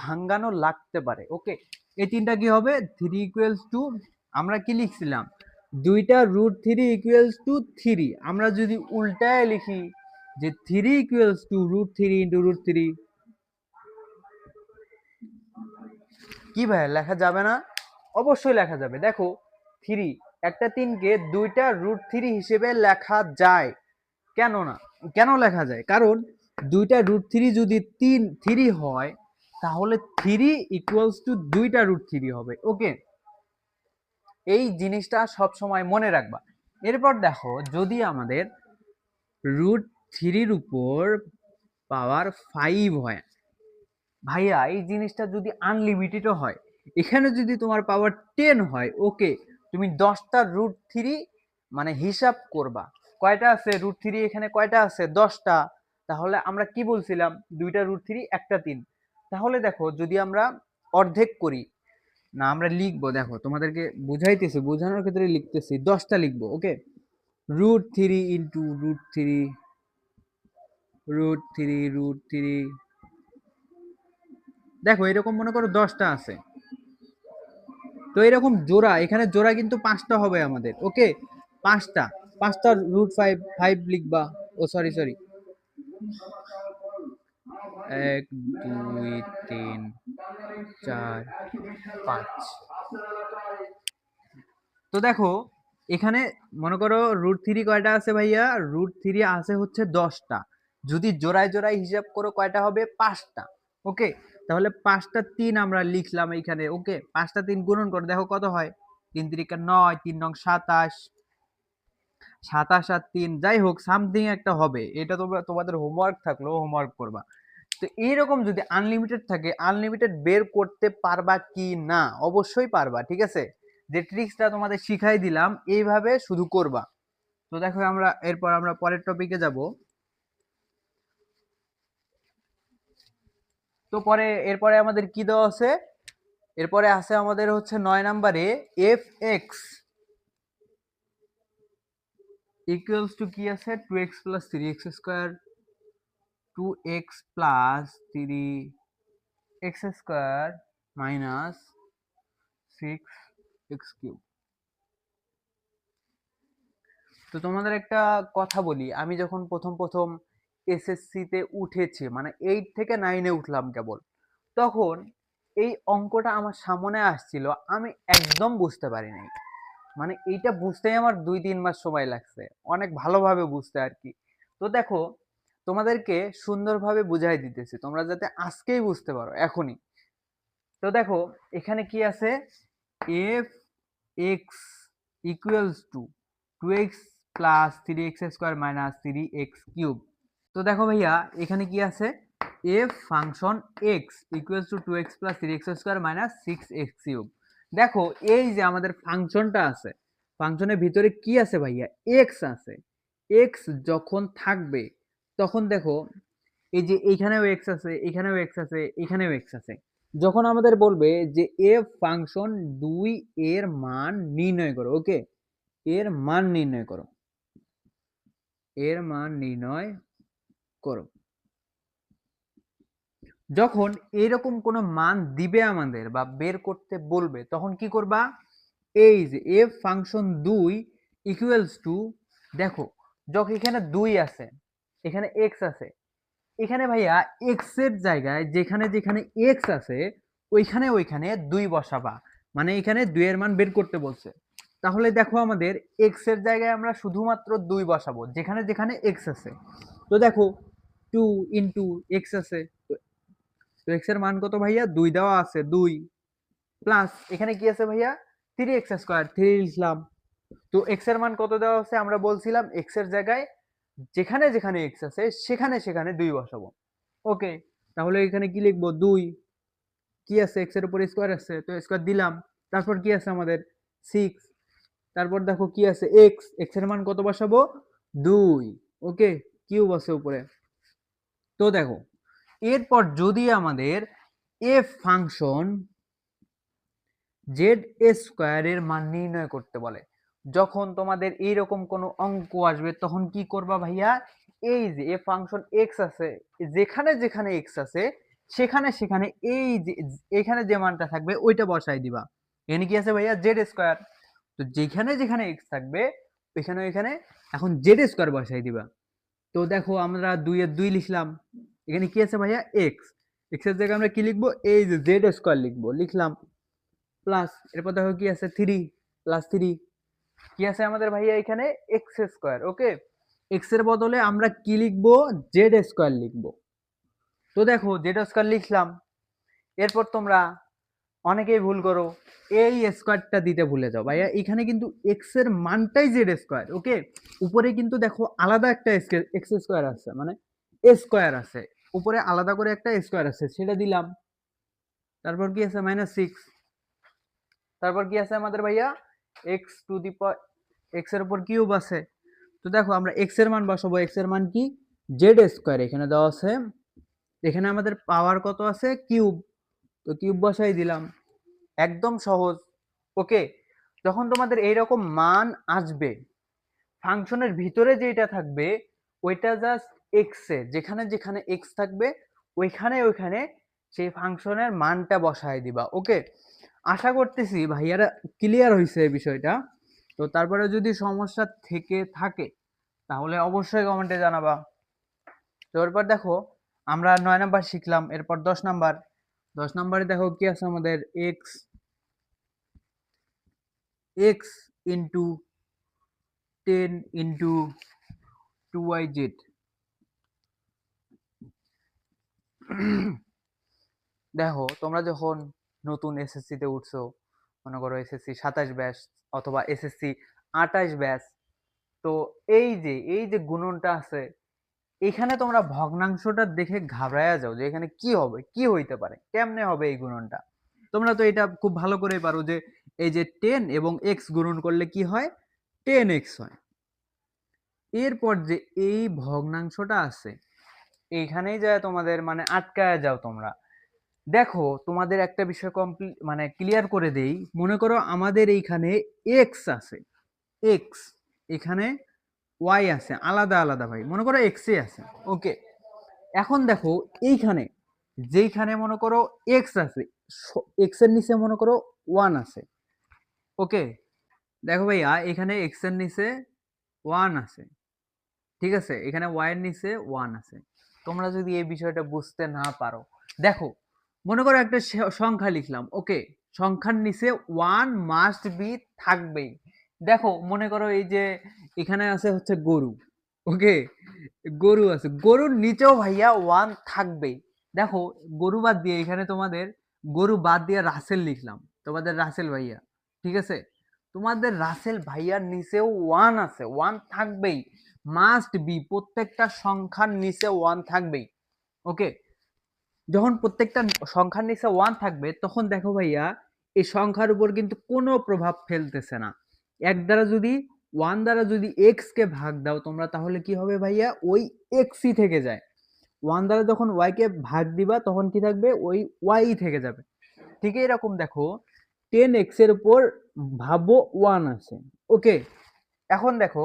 ভাঙ্গানো লাগতে পারে। ওকে, এই তিনটা কি হবে, 3 ইকুয়ালস টু, আমরা কি লিখছিলাম, দুইটা √3 ইকুয়ালস টু 3, আমরা যদি উল্টায় লিখি যে 3 ইকুয়ালস টু √3 ইন্টু √3, কি ভাই লেখা যাবে না? অবশ্যই লেখা যাবে। দেখো 3, একটা 3 কে দুইটা √3 হিসেবে লেখা যায়। কেন না, কেন লেখা যায়, কারণ দুইটা √3 যদি 3 হয় তাহলে 3 ইকুয়ালস টু দুইটা √3 হবে। ওকে, এই জিনিসটা সব সময় মনে রাখবা। এরপর দেখো যদি আমাদের √3 উপর পাওয়ার 5 হয়, ভাইয়া এই জিনিসটা যদি আনলিমিটেডও হয়, এখানে যদি তোমার পাওয়ার 10 হয়, ওকে, তুমি 10টা √3 মানে হিসাব করবা, কয়টা আছে √3 এখানে, কয়টা আছে, 10টা। তাহলে আমরা কি বলছিলাম, দুইটা √3 একটা 3। তাহলে দেখো যদি আমরা অর্ধেক করি, না আমরা লিখবো, দেখো তোমাদেরকে বুঝাইতেছি, বোঝানোর ক্ষেত্রে লিখতেছি, 10টা লিখবো। ওকে, √3 ইন্টু √3 √3 দেখো এরকম মনে করো 10টা আছে, তো এরকম জোড়া, এখানে জোড়া কিন্তু 5টা হবে আমাদের। ওকে, 5টা, 5টা √5 5 লিখবা। ও সরি সরি, 1 2 3 4 5। তো দেখো এখানে মনে করো √3 কয়টা আছে ভাইয়া, √3 আছে হচ্ছে 10টা, যদি জোড়ায় জোড়ায় হিসাব করো কয়টা হবে, 5টা। ওকে, তাহলে 5টা 3 আমরা লিখলাম এইখানে। ওকে, 5টা 3 গুণন করে দেখো কত হয়, 3 3 9, 3 9 27, 27 আর 3, যাই হোক সামথিং একটা হবে। এটা তোমরা তোমাদের হোমওয়ার্ক থাকলো, হোমওয়ার্ক করবা। তো এইরকম যদি আনলিমিটেড থাকে, আনলিমিটেড বের করতে পারবা কি না, অবশ্যই পারবা। ঠিক আছে, যে ট্রিক্সটা তোমাদের শিখাই দিলাম এইভাবে শুধু করবা। তো দেখো আমরা এরপর আমরা পরের টপিকে যাব। তো এরপরে আমাদের কি দেওয়া আছে, এরপরে আছে আমাদের হচ্ছে 9 নম্বরে f(x) ইকুয়ালস টু কি আছে, 2x plus 3x square, 2x plus 3x square minus 6x cube. তো তোমাদের একটা কথা বলি, আমি যখন প্রথম প্রথম এসএসসি তে উঠেছি, মানে 8 থেকে 9-এ উঠলাম কেবল, তখন এই অঙ্কটা আমার সামনে আসছিল, আমি একদম বুঝতে পারি নাই। মানে এইটা বুঝতেই আমার 2-3 মাস সময় লাগছে, অনেক ভালোভাবে বুঝতে আর কি। তো দেখো তোমাদেরকে সুন্দরভাবে বুঝাই দিতেছি, তোমরা যাতে আজকেই বুঝতে পারো, এখনই। তো দেখো এখানে কি আছে, F x equals to 2x plus 3x square minus 3x cube. তো দেখো ভাইয়া এখানে কি আছে, F function x equals to 2x plus 3x square minus 6x cube. দেখো এই যে আমাদের ফাংশনটা আছে, ফাংশনের ভিতরে কি আছে ভাইয়া, এক্স আছে। এক্স যখন থাকবে তখন দেখো এই যে এইখানেও এক্স আছে, এখানেও এক্স আছে, এখানেও এক্স আছে। যখন আমাদের বলবে যে এফ ফাংশন 2 এর মান নির্ণয় করো, ওকে, এর মান নির্ণয় করো, এর মান নির্ণয় করো, যখন এরকম কোনো মান দিবে আমাদের বা বের করতে বলবে তখন কি করবা, এই যে এফ ফাংশন 2 ইকুয়ালস টু, দেখো যখন এখানে 2 আছে, এখানে এক্স আছে, এখানে ভাইয়া এক্স এর জায়গায় যেখানে যেখানে এক্স আছে ওইখানে ওইখানে 2 বসাবা, মানে এখানে 2 এর মান বের করতে বলছে। তাহলে দেখো আমাদের এক্স এর জায়গায় আমরা শুধুমাত্র 2 বসাবো যেখানে যেখানে এক্স আছে। তো দেখো 2 ইনটু এক্স আছে, তো এক্স এর মান কত ভাইয়া 2 দেওয়া আছে, 2 প্লাস এখানে কি আছে ভাইয়া 3x স্কয়ার 3 লিখলাম। তো এক্স এর মান কত দেওয়া আছে, আমরা বলছিলাম এক্স এর জায়গায় যেখানে যেখানে এক্স আছে সেখানে সেখানে 2 বসাবো। ওকে, তাহলে এখানে কি লিখবো 2, কি আছে এক্স এর উপর স্কয়ার আছে তো স্কয়ার দিলাম, তারপর কি আছে আমাদের 6, তারপর দেখো কি আছে এক্স, এক্স এর মান কত বসাবো 2। ওকে, কিউব আছে উপরে। তো দেখো এরপর যদি আমাদের এফ ফাংশন জেড স্কোয়ারের মান নির্ণয় করতে বলে, যখন তোমাদের এইরকম কোনো অঙ্ক আসবে তখন কি করবা ভাইয়া, এই যে এফ ফাংশন এক্স আছে, যেখানে যেখানে এক্স আছে সেখানে সেখানে এই যে এখানে যে মানটা থাকবে ওইটা বসাই দিবা। এখানে কি আছে ভাইয়া জেড স্কোয়ার, তো যেখানে যেখানে এক্স থাকবে ওইখানে ওইখানে এখন জেড স্কোয়ার বসাই দিবা। তো দেখো আমরা 2 এর 2 লিখলাম, এখানে কি আছে ভাইয়া এক্স, এক্স এর জায়গায় আমরা কি লিখবো এই যে জেড স্কোয়ার লিখবো, লিখলাম প্লাস এরপর দেখো কি আছে 3 প্লাস 3, কি আছে আমাদের ভাইয়া এখানে এক্স স্কোয়ার। ওকে, এক্স এর বদলে আমরা কি লিখবো জেড স্কোয়ার লিখবো। তো দেখো জেড স্কোয়ার লিখলাম, এরপর তোমরা অনেকেই ভুল করো এই স্কোয়ারটা দিতে ভুলে যাও ভাইয়া, এখানে কিন্তু এক্স এর মানটাই জেড স্কোয়ার। ওকে, উপরে কিন্তু দেখো আলাদা একটা এক্স স্কোয়ার আছে, মানে স্কোয়ার আছে, উপরে আলাদা করে একটা স্কোয়ার আছে সেটা দিলাম। তারপর কি আছে -6, তারপর কি আছে আমাদের ভাইয়া এক্স টু দি এক্স এর উপর কিউব আছে। তো দেখো আমরা এক্স এর মান বসাবো, এক্স এর মান কি জেড স্কোয়ার, এখানে দেওয়া আছে, এখানে আমাদের পাওয়ার কত আছে কিউব, তো কিউব বসাই দিলাম, একদম সহজ। ওকে, যখন তোমাদের এইরকম মান আসবে ফাংশনের ভিতরে যেটা থাকবে ওইটা জাস্ট এক্স এ, যেখানে যেখানে এক্স থাকবে ওইখানে ওইখানে সেই ফাংশনের মানটা বসায় দিবা। ওকে, আশা করতেছি ভাইয়ারা ক্লিয়ার হয়েছে এই বিষয়টা। তো তারপরে যদি সমস্যা থেকে থাকে তাহলে অবশ্যই কমেন্টে জানাবা। তো এরপর দেখো আমরা 9 নাম্বার শিখলাম, এরপর 10 নাম্বার, 10 নাম্বারে দেখো কি আছে আমাদের x, x into 10 into 2yz। দেখো তোমরা যখন নতুন এসএসসি তে উঠছো, মনে করো এসএসসি 27 ব্যাচ অথবা এসএসসি 28 ব্যাচ, তো এই যে গুণনটা আছে এখানে তোমরা ভগ্নাংশটা দেখে ঘাবড়ায়া যাও যে এখানে কি হবে, কি হইতে পারে, কেমনে হবে এই গুণনটা। তোমরা তো এটা খুব ভালো করেই পারো যে এই যে 10 এবং x গুণন করলে কি হয় 10x হয়। এরপর যে এই ভগ্নাংশটা আছে এইখানেই যায় তোমাদের মানে আটকায়া যাও তোমরা। দেখো তোমাদের একটা বিষয় কমপ্লিট মানে ক্লিয়ার করে দেই, মনে করো আমাদের এইখানে এক্স আছে, এক্স এখানে ওয়াই আছে, আলাদা আলাদা ভাই, মনে করো এক্স এ আছে। ওকে, এখন দেখো এইখানে যেইখানে মনে করো এক্স আছে, এক্স এর নিচে মনে করো ওয়ান আছে। ওকে, দেখো ভাইয়া এখানে এক্স এর নিচে ওয়ান আছে, ঠিক আছে, এখানে ওয়াই এর নিচে ওয়ান আছে। তোমরা যদি এই বিষয়টা বুঝতে না পারো, দেখো মনে করো একটা সংখ্যা লিখলাম, ওকে, সংখ্যার নিচে ওয়ান মাস্ট বি থাকবেই। দেখো মনে করো এই যে এখানে আছে হচ্ছে গরু, ওকে, গরু আছে, গরুর নিচেও ভাইয়া ওয়ান থাকবেই। দেখো গরু বাদ দিয়ে এখানে তোমাদের গরু বাদ দিয়ে রাসেল লিখলাম, তোমাদের রাসেল ভাইয়া, ঠিক আছে, তোমাদের রাসেল ভাইয়ার নিচেও ওয়ান আছে, ওয়ান থাকবেই, মাস্ট বি, প্রত্যেকটা সংখ্যার নিচে ওয়ান থাকবেই। ওকে, যখন প্রত্যেকটা সংখ্যার নিচে ওয়ান থাকবে তখন দেখো ভাইয়া এই সংখ্যার উপর কিন্তু কোনো প্রভাব ফেলতেছে না। এক দ্বারা যদি ওয়ান দ্বারা যদি এক্স কে ভাগ দাও তোমরা তাহলে কি হবে ভাইয়া ওই এক্সই থেকে যায়, ওয়ান দ্বারা যখন ওয়াই কে ভাগ দিবা তখন কি থাকবে ওই ওয়াই থেকে যাবে। ঠিক এরকম দেখো 10x এর উপর ভাবো ওয়ান আছে। ওকে, এখন দেখো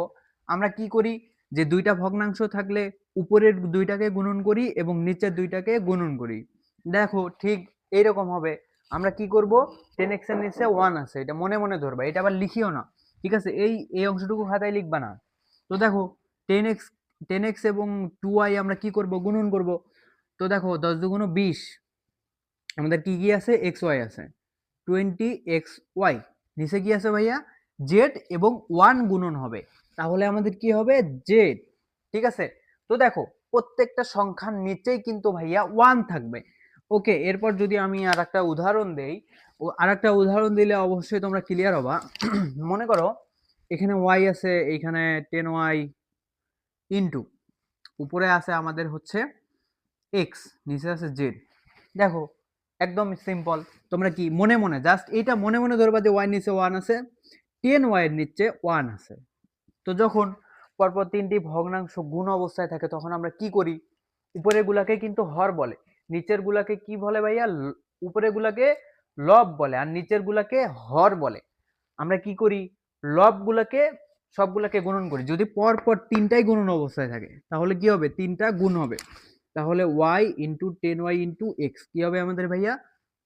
আমরা কি করি যে দুইটা ভগ্নাংশ থাকলে উপরের দুইটাকে গুণন করি এবং নিচের দুইটাকে গুণন করি। দেখো ঠিক এইরকম হবে, আমরা কি করব 10x এর নিচে 1 আছে, এটা মনে মনে ধরবা, এটা আবার লিখিও না, ঠিক আছে, এই অংশটুকু খাতায় লিখবা না। তো দেখো 10x 10x এবং 2y আমরা কি করব গুণন করব। তো দেখো 10 দুগুণ 20, আমাদের কি কি আছে এক্স ওয়াই আছে, 20xy, নিচে কি আছে ভাইয়া জেড এবং ওয়ান গুণন হবে, তাহলে আমাদের কি হবে জেড, ঠিক আছে। তো দেখো প্রত্যেকটা সংখ্যার নিচেই কিন্তু ভাইয়া 1 থাকবে। ওকে, এরপর যদি আমি আরেকটা উদাহরণ দেই, আরেকটা উদাহরণ দিলে অবশ্যই তোমরা ক্লিয়ার হবা। মনে করো এখানে y আছে, এখানে 10y ইনটু উপরে আছে আমাদের হচ্ছে x, নিচে আছে z। দেখো একদম সিম্পল, তোমরা কি মনে মনে জাস্ট এটা মনে মনে ধরবা যে y নিচে 1 আছে, 10y এর নিচে 1 আছে। তো যখন পরপর তিনটি ভগ্নাংশ গুণ অবস্থায় থাকে তখন আমরা কি করি? উপরের গুলাকে কিন্তু হর বলে, নিচের গুলাকে কি বলে ভাইয়া? উপরের গুলাকে লব বলে আর নিচের গুলাকে হর বলে। আমরা কি করি? লব গুলাকে সবগুলাকে গুণন করি। যদি পরপর তিনটাই গুণন অবস্থায় থাকে তাহলে কি হবে? তিনটা গুণ হবে। তাহলে y into 10y into x কি হবে আমাদের ভাইয়া?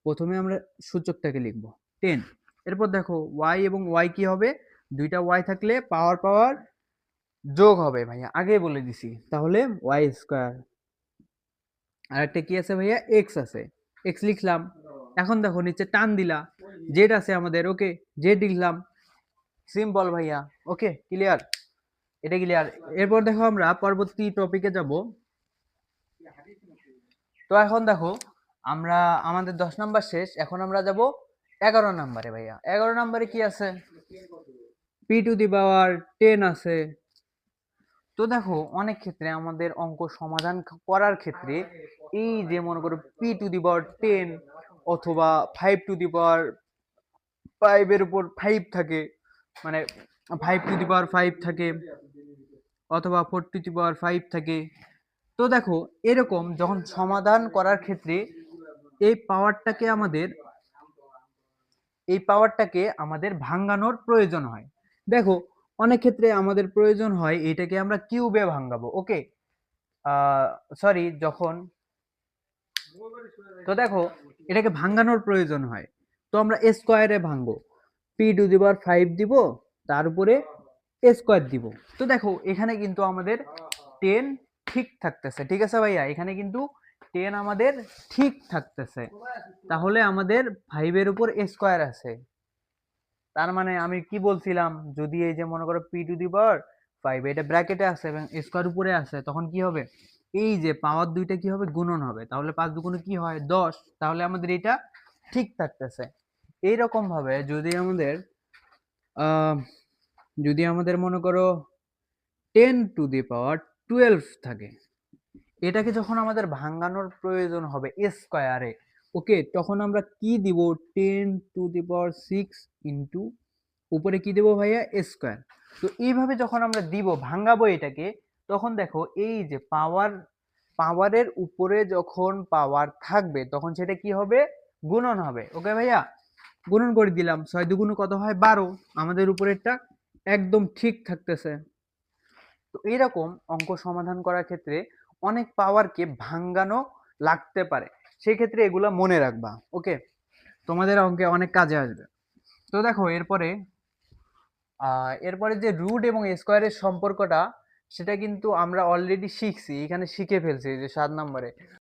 প্রথমে আমরা সূচকটাকে লিখব 10। এরপর দেখো y এবং y কি হবে? দুইটা y থাকলে পাওয়ার পাওয়ার যোগ হবে ভাইয়া, আগে বলে দিছি। তাহলে ওয়াই স্কোয়ার। আর একটা কি আছে ভাইয়া? এক্স আছে, এক্স লিখলাম। এখন দেখো নিচে টান দিলা, জেড আছে আমাদের, ওকে জেড লিখলাম। সিম্পল ভাইয়া, ওকে ক্লিয়ার, এটা ক্লিয়ার। এরপর দেখো আমরা পরবর্তী টপিকে যাব। তো এখন দেখো আমরা আমাদের 10 নাম্বার শেষ, এখন আমরা যাব 11 নাম্বারে ভাইয়া। 11 নাম্বারে কি আছে? পি টু দি পাওয়ার 10 আছে। তো দেখো অনেক ক্ষেত্রে আমাদের অঙ্ক সমাধান করার ক্ষেত্রে এই যে মনে করো পি টু দি পাওয়ার 10 অথবা 5 টু দি পাওয়ার 5 এর উপর 5 থাকে, মানে 5 টু দি পাওয়ার 5 থাকে অথবা 4 টু দি পাওয়ার 5 থাকে। তো দেখো এরকম যখন সমাধান করার ক্ষেত্রে এই পাওয়ারটাকে আমাদের ভাঙানোর প্রয়োজন হয়। দেখো অনেক ক্ষেত্রে আমাদের প্রয়োজন হয় এটাকে আমরা কিউবে ভাঙাবো, ওকে সরি যখন, তো দেখো এটাকে ভাঙানোর প্রয়োজন হয় তো আমরা স্কোয়ারে ভাঙবো, পি টু দি পাওয়ার 5 দিব, তার উপরে স্কোয়ার দিব। তো দেখো এখানে কিন্তু আমাদের 10 ঠিক থাকতেছে, ঠিক আছে ভাইয়া? এখানে কিন্তু 10 আমাদের ঠিক থাকতেছে। তাহলে আমাদের 5 এর উপর স্কোয়ার আছে। তার মানে আমি কি বলছিলাম, যদি এই যে মনে করো পি টু দি পাওয়ার 5 এটা ব্র্যাকেটে আছে এবং স্কোয়ার উপরে আছে, তখন কি হবে? এই যে পাওয়ার দুইটা কি হবে? গুণন হবে। তাহলে 5 দুগুণে কি হয়? 10। তাহলে আমাদের এটা ঠিক থাকতেছে। এইরকম ভাবে আহ যদি আমাদের মনে করো 10 টু দি পাওয়ার 12 থাকে, এটাকে যখন আমাদের ভাঙানোর প্রয়োজন হবে স্কোয়ারে, ওকে তখন আমরা কি দিব? 10 টু দি পাওয়ার 6 ইন্টু উপরে কি দেবো ভাইয়া? স্কোয়ার। তো এইভাবে যখন আমরা দিব ভাঙাবো এটাকে, তখন দেখো এই যে পাওয়ারের উপরে যখন পাওয়ার থাকবে তখন সেটা কি হবে? গুণন হবে, ওকে ভাইয়া? গুণন করে দিলাম, 6 দুগুণ কত হয়? 12। আমাদের উপরেরটা একদম ঠিক থাকতেছে। তো এইরকম অঙ্ক সমাধান করার ক্ষেত্রে অনেক পাওয়ারকে ভাঙানো লাগতে পারে, সেক্ষেত্রে এগুলা মনে রাখবা, ওকে? তোমাদের অঙ্কে অনেক কাজে আসবে। তো দেখো এরপরে যে রুট এবং স্কোয়ারের সম্পর্কটা, সেটা কিন্তু আমরা অলরেডি শিখছি, এখানে শিখে ফেলছি যে 7 নম্বরে।